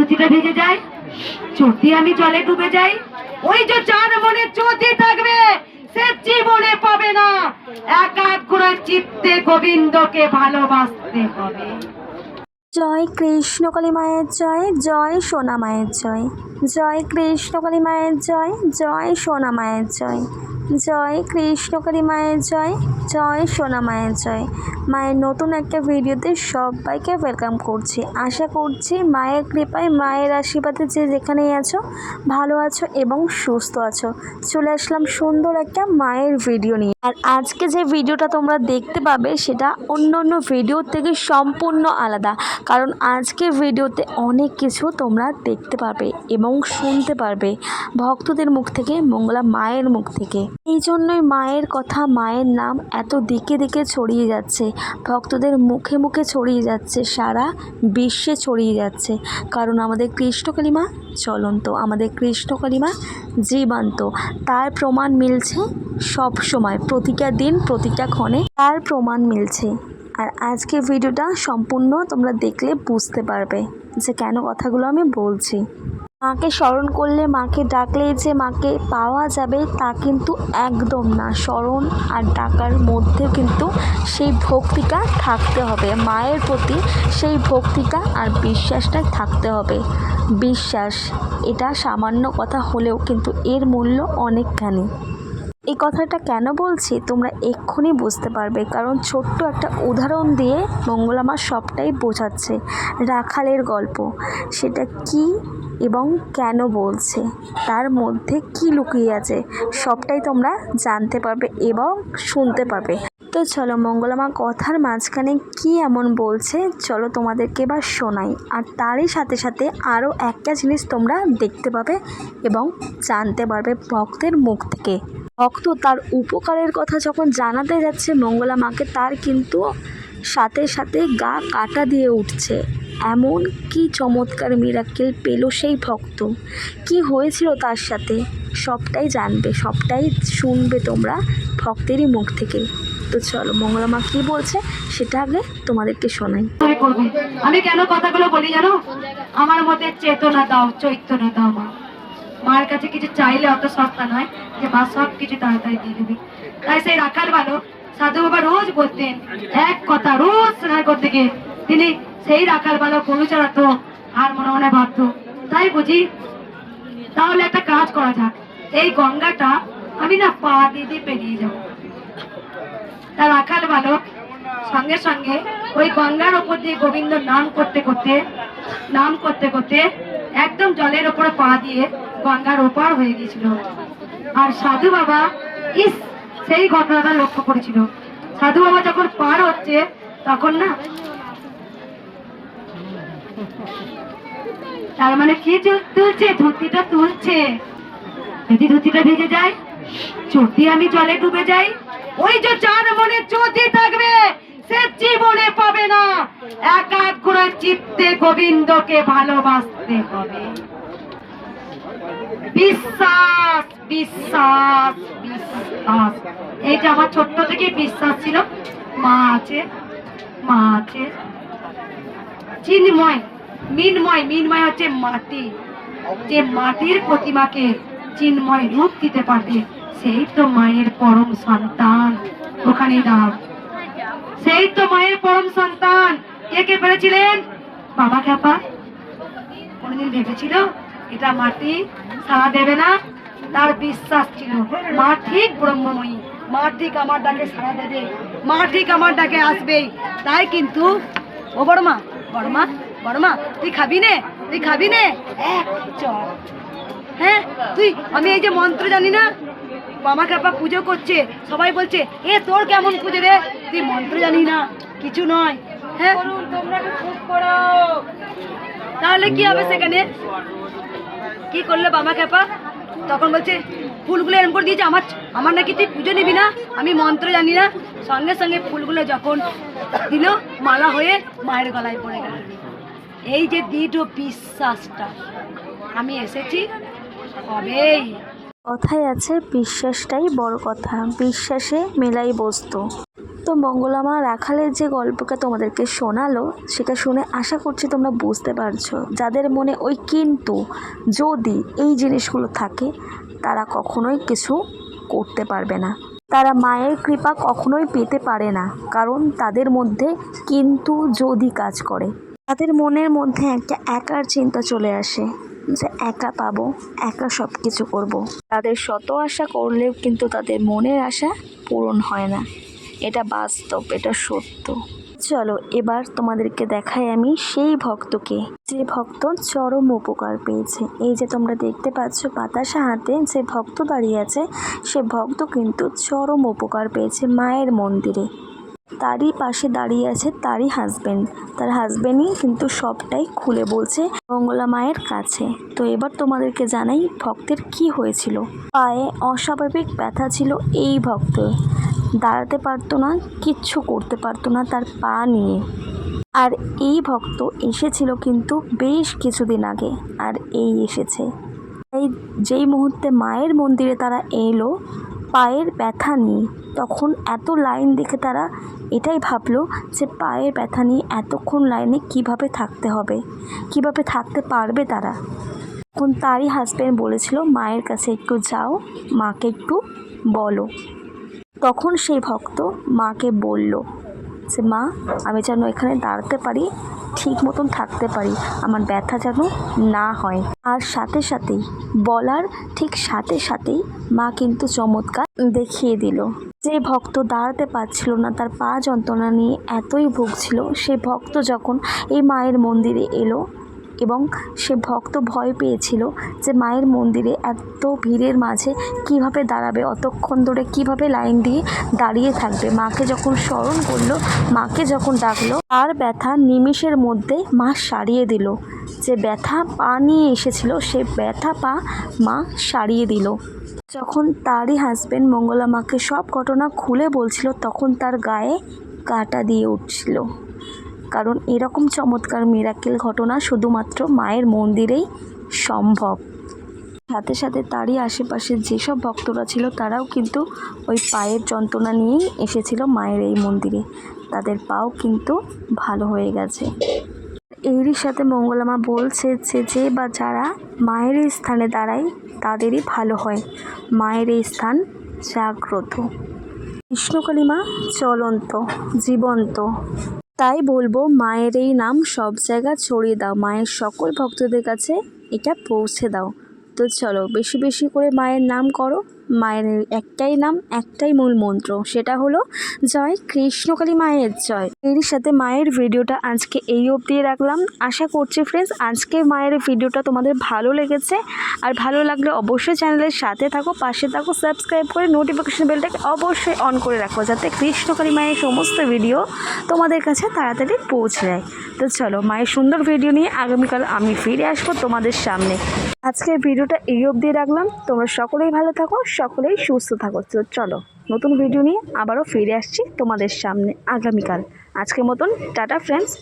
ধুতিটা ভিজে যায়, যদি আমি জলে ডুবে যাই, ওই যে যার মনে জ্যোতি থাকবে সে জীবনে পাবে না। একাগ্র চিত্তে গোবিন্দকে ভালোবাসতে হবে। জয় কৃষ্ণকালী মায়ের জয়, জয় সোনা মায়ের জয়। জয় কৃষ্ণকালী মায়ের জয়, জয় সোনা মায়ের জয়। জয় কৃষ্ণকালী মায়ের জয়, জয় সোনা মায়ের জয়। মায়ের নতুন একটা ভিডিওতে সবাইকে ওয়েলকাম করছি। আশা করছি মায়ের কৃপায়, মায়ের আশীর্বাদে যে যেখানেই আছো ভালো আছো এবং সুস্থ আছো। চলে আসলাম সুন্দর একটা মায়ের ভিডিও নিয়ে। আর আজকে যে ভিডিওটা তোমরা দেখতে পাবে সেটা অন্য অন্য ভিডিওর থেকে সম্পূর্ণ আলাদা, কারণ আজকের ভিডিওতে অনেক কিছু তোমরা দেখতে পারবে এবং শুনতে পারবে ভক্তদের মুখ থেকে, মঙ্গলা মায়ের মুখ থেকে। এই জন্যই মায়ের কথা, মায়ের নাম এত দিকে দিকে ছড়িয়ে যাচ্ছে, ভক্তদের মুখে মুখে ছড়িয়ে যাচ্ছে, সারা বিশ্বে ছড়িয়ে যাচ্ছে। কারণ আমাদের কৃষ্ণকালী মা চলন্ত, আমাদের কৃষ্ণকালী মা জীবন্ত, তার প্রমাণ মিলছে সব সময়, প্রতিটা দিন প্রতিটা ক্ষণে তার প্রমাণ মিলছে। আর আজকে ভিডিওটা সম্পূর্ণ তোমরা দেখলে বুঝতে পারবে যে কেন কথাগুলো আমি বলছি। মাকে স্মরণ করলে, মাকে ডাকলে যে মাকে পাওয়া যাবে তা কিন্তু একদম না। স্মরণ আর ডাকার মধ্যে কিন্তু সেই ভক্তিটা থাকতে হবে, মায়ের প্রতি সেই ভক্তিটা আর বিশ্বাসটা থাকতে হবে। বিশ্বাস এটা সামান্য কথা হলেও কিন্তু এর মূল্য অনেকখানি। এই কথাটা কেন বলছি তোমরা এক্ষুনি বুঝতে পারবে, কারণ ছোট্ট একটা উদাহরণ দিয়ে মঙ্গলা মা সবটাই বোঝাচ্ছে। রাখালের গল্প, সেটা কি এবং কেন বলছে, তার মধ্যে কি লুকিয়ে আছে, সবটাই তোমরা জানতে পারবে এবং শুনতে পারবে। তো চলো মঙ্গলা মা কথার মাঝখানে কি এমন বলছে চলো তোমাদেরকে এবার শোনাই। আর তারই সাথে সাথে আরও একটা জিনিস তোমরা দেখতে পাবে এবং জানতে পারবে ভক্তের মুখ থেকে। ভক্ত তার উপকারের কথা যখন জানাতে যাচ্ছে মঙ্গলা মাকে, তার কিন্তু সাথে সাথে গা কাটা দিয়ে উঠছে। এমন কি চমৎকার মিরাকেল পেল সেই ভক্ত, কি হয়েছিল তার সাথে, সবটাই জানবে, সবটাই শুনবে তোমরা ভক্তেরই মুখ থেকে। তো চলো মঙ্গলা মা কী বলছে সেটা আগে তোমাদেরকে শোনাই। আমি কেন কথাগুলো বলি জানো? আমার মধ্যে চেতনা দাও, চৈতন্য দাও মা। মার কাছে কিছু চাইলে অত সস্তা নয় যে মা সব কিছু তাড়াতাড়ি দিয়ে দেবে। তাই সেই রাখাল বালক সাধু বাবা রোজ বলতেন এক কথা, রোজ স্নান করতে গিয়ে তিনি সেই রাখাল বালক গরু চড়াতো আর মনে মনে ভাবতো তাই বুঝি, তাহলে একটা কাজ করা যাক, এই গঙ্গাটা আমি না পা দিয়ে পেরিয়ে যাবো। তার রাখাল বালক সঙ্গে সঙ্গে ওই গঙ্গার ওপর দিয়ে গোবিন্দ নাম করতে করতে একদম জলের ওপরে পা দিয়ে গঙ্গার ওপার হয়ে গিয়েছিল। আর সাধু বাবা সেই ঘটনাটা লক্ষ্য করেছিল। সাধু বাবা যখন পার হচ্ছে তখন না, তার মানে কি তুলছে, ধুতিটা তুলছে। যদি ধুতিটা ভিজে যায়, যদি আমি জলে ডুবে যাই, ওই যে যার মনে জ্যোতি থাকবে সে জীবনে পাবে না। একাগ্র চিত্তে গোবিন্দকে ভালোবাসতে হবে। বিশ্বাস বিশ্বাস বিশ্বাস, এই যে আমার ছোট্ট থেকে বিশ্বাস ছিল মা আছে, মা আছে। চিন্ময় মিনময় হচ্ছে মাটি, যে মাটির প্রতিমাকে চিন্ময় রূপ দিতে পারবে সেই তো মায়ের পরম সন্তান। ওখানে দাও, সেই তো মায়ের পরম সন্তান। কে পেরেছিলেন? বাবা খ্যাপা। কোনদিন ভেবেছিল এটা মাটি সাড়া দেবে না? তার বিশ্বাস ছিল মা ঠিক ব্রহ্মময়ী, মা ঠিক আমার ডাকে সাড়া দেবে, মা ঠিক আমার ডাকে আসবেই। তাই কিন্তু ও বড়মা তুই খাবি নে এক চল। হ্যাঁ তুই, আমি এই যে মন্ত্র জানি না, বাবা কাপা পুজো করছে, সবাই বলছে এ তোর কেমন পুজো রে, তুই মন্ত্র জানি না, কিছু নয়। হ্যাঁ তাহলে কি হবে? সেখানে কি করলো বাবা কাপা? তখন বলছে ফুলগুলো এরকম করে দিয়েছে, আমার নাকি তুই পুজো নিবি না, আমি মন্ত্র জানি না। সঙ্গে সঙ্গে ফুলগুলো যখন দিল মালা হয়ে মায়ের গলায় পড়ে গেল। এই যে দৃঢ় বিশ্বাসটা, আমি এসেছি হবেই। কথায় আছে বিশ্বাসটাই বড় কথা, বিশ্বাসে মেলাই বস্তু। তো মঙ্গলা মা রাখালের যে গল্পটা তোমাদেরকে শোনালো সেটা শুনে আশা করছি তোমরা বুঝতে পারছো, যাদের মনে ওই কিন্তু যদি এই জিনিসগুলো থাকে তারা কখনোই কিছু করতে পারবে না, তারা মায়ের কৃপা কখনোই পেতে পারে না, কারণ তাদের মধ্যে কিন্তু যদি কাজ করে, তাদের মনের মধ্যে একটা একার চিন্তা চলে আসে যে একা পাবো, একা সব কিছু করবো। তাদের শত আশা করলেও কিন্তু তাদের মনের আশা পূরণ হয় না, এটা বাস্তব, এটা সত্য। চলো এবার তোমাদেরকে দেখাই আমি সেই ভক্তকে, যে ভক্ত চরম উপকার পেয়েছে। এই যে তোমরা দেখতে পাচ্ছ বাতাসা হাতে যে ভক্ত দাঁড়িয়ে আছে, সে ভক্ত কিন্তু চরম উপকার পেয়েছে মায়ের মন্দিরে। তারই পাশে দাঁড়িয়ে আছে তারই হাজবেন্ড, তার হাজবেন্ডই কিন্তু সবটাই খুলে বলছে মঙ্গলা মায়ের কাছে। তো এবার তোমাদেরকে জানাই ভক্তের কি হয়েছিল। পায়ে অস্বাভাবিক ব্যথা ছিল এই ভক্তের, দাঁড়াতে পারতো না, কিচ্ছু করতে পারতো না তার পা নিয়ে। আর এই ভক্ত এসেছিল কিন্তু বেশ কিছুদিন আগে, আর এই এসেছে এই যেই মুহূর্তে মায়ের মন্দিরে তারা এলো পায়ের ব্যথা নিয়ে, তখন এত লাইন দেখে তারা এটাই ভাবলো যে পায়ের ব্যথা নিয়ে এতক্ষণ লাইনে কিভাবে থাকতে হবে, কিভাবে থাকতে পারবে তারা। তখন তারই হাজব্যান্ড বলেছিল মায়ের কাছে একটু যাও, মাকে একটু বলো। তখন সেই ভক্ত মাকে বলল যে মা, আমি যেন এখানে দাঁড়াতে পারি, ঠিক মতন থাকতে পারি, আমার ব্যথা যেন না হয়। আর সাথে সাথেই বলার ঠিক সাথে সাথেই মা কিন্তু চমৎকার দেখিয়ে দিল। যে ভক্ত দাঁড়াতে পারছিল না, তার পা যন্ত্রণা নিয়ে এতই ভুগছিল, সে ভক্ত যখন এই মায়ের মন্দিরে এলো এবং সে ভক্ত ভয় পেয়েছিল যে মায়ের মন্দিরে এত ভিড়ের মাঝে কিভাবে দাঁড়াবে, অতক্ষণ ধরে কিভাবে লাইন দিয়ে দাঁড়িয়ে থাকবে। মাকে যখন স্মরণ করলো, মাকে যখন ডাকলো, তার ব্যথা নিমেষের মধ্যে মা সারিয়ে দিল। যে ব্যথা পা নিয়ে এসেছিল সে ব্যথা পা মা সারিয়ে দিল। যখন তারই হাজবেন্ড মঙ্গলা মাকে সব ঘটনা খুলে বলছিল, তখন তার গায়ে কাঁটা দিয়ে উঠছিল, কারণ এরকম চমৎকার মিরাকেল ঘটনা শুধুমাত্র মায়ের মন্দিরেই সম্ভব। সাথে সাথে তারই আশেপাশে যেসব ভক্তরা ছিল তারাও কিন্তু ওই পায়ের যন্ত্রণা নিয়েই এসেছিল মায়ের এই মন্দিরে, তাদের পাও কিন্তু ভালো হয়ে গেছে। এরই সাথে মঙ্গলা মা বলছে যে বা যারা মায়ের এই স্থানে দাঁড়ায় তাদেরই ভালো হয়, মায়ের এই স্থান জাগ্রত, কৃষ্ণকালী মা চলন্ত, জীবন্ত। তাই বলবো মায়ের এই নাম সব জায়গা ছড়িয়ে দাও, মায়ের সকল ভক্তদের কাছে এটা পৌঁছে দাও। তো চলো বেশি বেশি করে মায়ের নাম করো। মায়ের একটাই নাম, একটাই মূল মন্ত্র, সেটা হলো জয় কৃষ্ণকালী মায়ের জয়। এর সাথে মায়ের ভিডিওটা আজকে এই অবধি রাখলাম। আশা করছি ফ্রেন্ডস আজকে মায়ের ভিডিওটা তোমাদের ভালো লেগেছে, আর ভালো লাগলে অবশ্যই চ্যানেলের সাথে থাকো, পাশে থাকো, সাবস্ক্রাইব করে নোটিফিকেশন বেলটাকে অবশ্যই অন করে রাখো, যাতে কৃষ্ণকালী মায়ের সমস্ত ভিডিও তোমাদের কাছে তাড়াতাড়ি পৌঁছে যায়। তো চলো মায়ের সুন্দর ভিডিও নিয়ে আগামীকাল আমি ফিরে আসবো তোমাদের সামনে। আজকের ভিডিওটা এই অবধি রাখলাম। তোমরা সকলেই ভালো থাকো, সকলেই সুস্থ থাকো। তো চলো নতুন ভিডিও নিয়ে আবারও ফিরে আসছি তোমাদের সামনে আগামীকাল। আজকের মতন টাটা ফ্রেন্ডস।